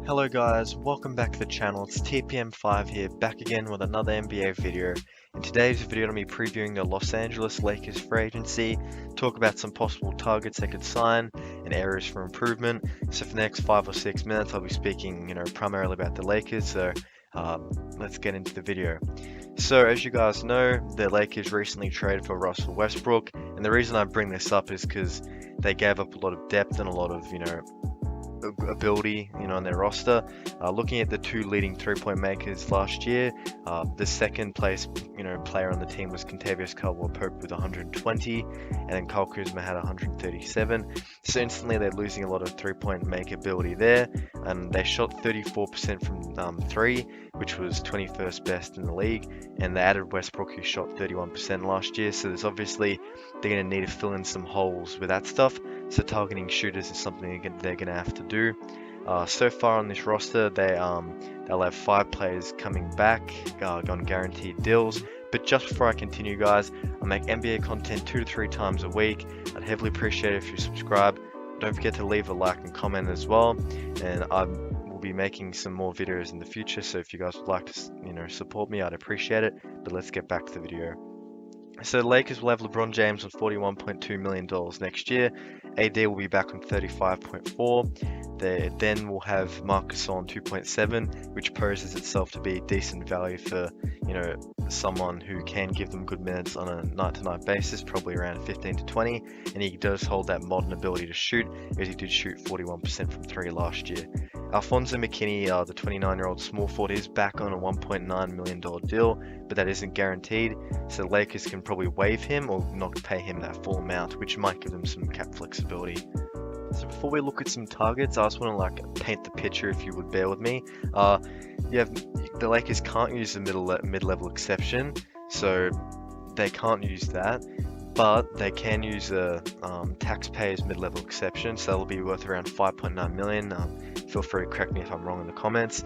Hello guys, welcome back to the channel. It's TPM5 here, back again with another NBA video. In today's video, I'm going to be previewing the Los Angeles Lakers free agency, talk about some possible targets they could sign and areas for improvement. So for the next 5 or 6 minutes, I'll be speaking, primarily about the Lakers. So let's get into the video. So as you guys know, the Lakers recently traded for Russell Westbrook, and the reason I bring this up is because they gave up a lot of depth and a lot of, ability, on their roster. Looking at the two leading three-point makers last year, the second place, player on the team was Kentavious Caldwell-Pope with 120, and then Kyle Kuzma had 137. So instantly they're losing a lot of three-point make ability there, and they shot 34% from three, which was 21st best in the league, and they added Westbrook, who shot 31% last year. So there's obviously they're going to need to fill in some holes with that stuff. So targeting shooters is something they're going to have to do. So far on this roster, they'll have 5 players coming back on guaranteed deals. But just before I continue, guys, I make NBA content 2 to 3 times a week. I'd heavily appreciate it if you subscribe. Don't forget to leave a like and comment as well. And I will be making some more videos in the future. So if you guys would like to, support me, I'd appreciate it. But let's get back to the video. So the Lakers will have LeBron James on $41.2 million next year. AD will be back on 35.4. They then will have Marcus on 2.7, which poses itself to be decent value for, someone who can give them good minutes on a night-to-night basis, probably around 15 to 20. And he does hold that modern ability to shoot, as he did shoot 41% from 3 last year. Alfonso Mckinney, the 29-year-old small forward, is back on a $1.9 million deal, but that isn't guaranteed, so the Lakers can probably waive him or not pay him that full amount, which might give them some cap flexibility. So before we look at some targets, I just want to paint the picture, if you would bear with me. The Lakers can't use the mid-level exception, so they can't use that. But they can use a taxpayers mid-level exception, so that'll be worth around $5.9 million. Feel free to correct me if I'm wrong in the comments.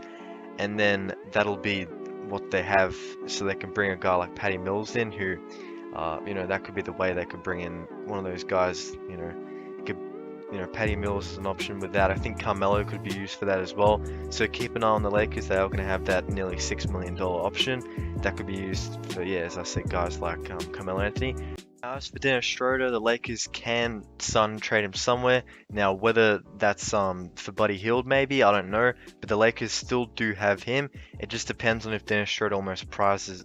And then that'll be what they have, so they can bring a guy like Patty Mills in, who, that could be the way they could bring in one of those guys. Patty Mills is an option with that. I think Carmelo could be used for that as well. So keep an eye on the Lakers. They are going to have that nearly $6 million option that could be used for, as I said, guys like Carmelo Anthony. As for Dennis Schroder, the Lakers can trade him somewhere. Now, whether that's for Buddy Hield, maybe, I don't know. But the Lakers still do have him. It just depends on if Dennis Schroder almost prices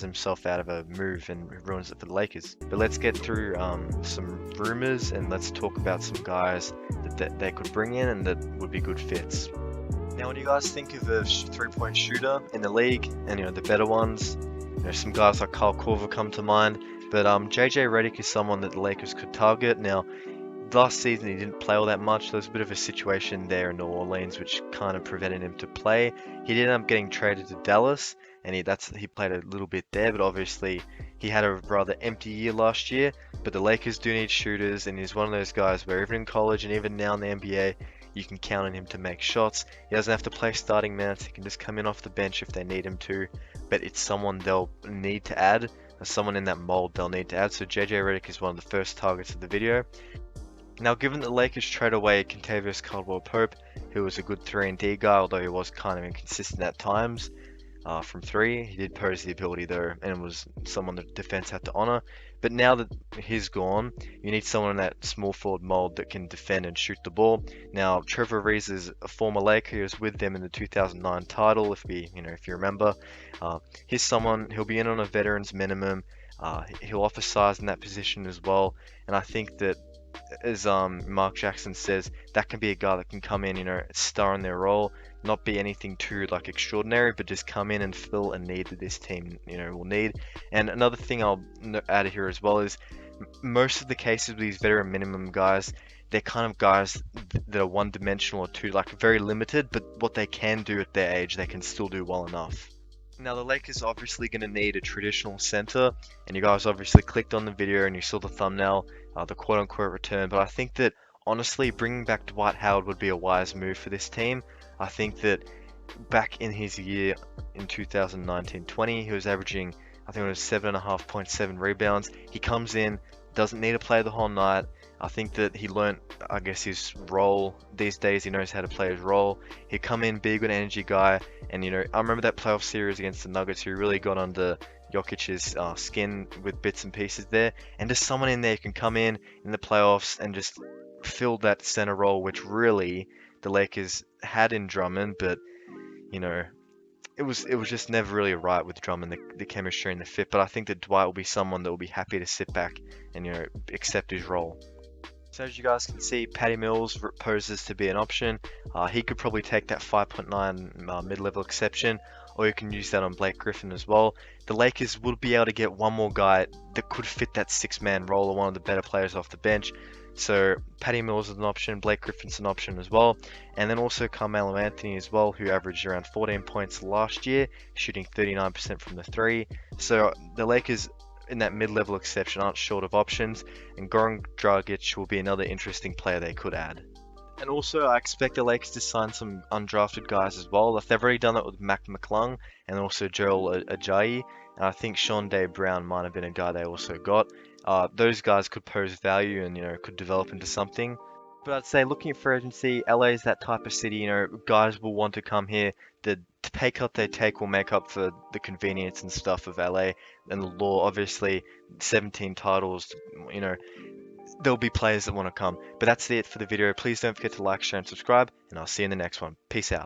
himself out of a move and ruins it for the Lakers. But let's get through some rumors, and let's talk about some guys that they could bring in and that would be good fits. Now, what do you guys think of a three-point shooter in the league? And the better ones. Some guys like Kyle Korver come to mind. But JJ Redick is someone that the Lakers could target. Now, last season he didn't play all that much. There was a bit of a situation there in New Orleans which kind of prevented him to play. He did end up getting traded to Dallas, and he played a little bit there, but obviously he had a rather empty year last year. But the Lakers do need shooters, and he's one of those guys where even in college and even now in the NBA, you can count on him to make shots. He doesn't have to play starting minutes. He can just come in off the bench if they need him to. But it's someone they'll need to add. Someone in that mold they'll need to add. So JJ Redick is one of the first targets of the video. Now, given that the Lakers trade away Kentavious Caldwell-Pope, who was a good 3-and-D guy, although he was kind of inconsistent at times from 3, he did pose the ability though, and was someone the defense had to honor. But now that he's gone, you need someone in that small forward mold that can defend and shoot the ball. Now, Trevor Ariza is a former Laker. He was with them in the 2009 title, if you remember. He's someone, he'll be in on a veteran's minimum. He'll offer size in that position as well. And I think that, as Mark Jackson says, that can be a guy that can come in, star in their role, not be anything too extraordinary, but just come in and fill a need that this team will need. And another thing I'll add here as well is most of the cases with these veteran minimum guys, they're kind of guys that are one-dimensional or two, very limited, but what they can do at their age, they can still do well enough. Now, the Lakers are obviously going to need a traditional center, and you guys obviously clicked on the video and you saw the thumbnail, the quote-unquote return, but I think that, honestly, bringing back Dwight Howard would be a wise move for this team. I think that back in his year in 2019-20, he was averaging, I think it was 7.5 points, 7 rebounds. He comes in, doesn't need to play the whole night. I think that he learnt, I guess, his role these days. He knows how to play his role. He come in, be a good energy guy, and I remember that playoff series against the Nuggets. He really got under Jokic's skin with bits and pieces there, and just someone in there who can come in the playoffs and just fill that center role, which really the Lakers had in Drummond, but you know it was just never really right with Drummond, the chemistry and the fit. But I think that Dwight will be someone that will be happy to sit back and accept his role. So as you guys can see, Patty Mills poses to be an option. He could probably take that 5.9 mid-level exception, or you can use that on Blake Griffin as well. The Lakers would be able to get one more guy that could fit that six-man role, or one of the better players off the bench. So Patty Mills is an option, Blake Griffin's an option as well, and then also Carmelo Anthony as well, who averaged around 14 points last year, shooting 39% from the three. So the Lakers in that mid-level exception aren't short of options, and Goran Dragic will be another interesting player they could add. And also, I expect the Lakers to sign some undrafted guys as well. They've already done that with Mac McClung and also Joel Ajayi, and I think Sean Day Brown might have been a guy they also got. Those guys could pose value and could develop into something. But I'd say looking at free agency, LA is that type of city. Guys will want to come here. The pay cut they take will make up for the convenience and stuff of LA and the law. Obviously, 17 titles. There'll be players that want to come. But that's it for the video. Please don't forget to like, share, and subscribe, and I'll see you in the next one. Peace out.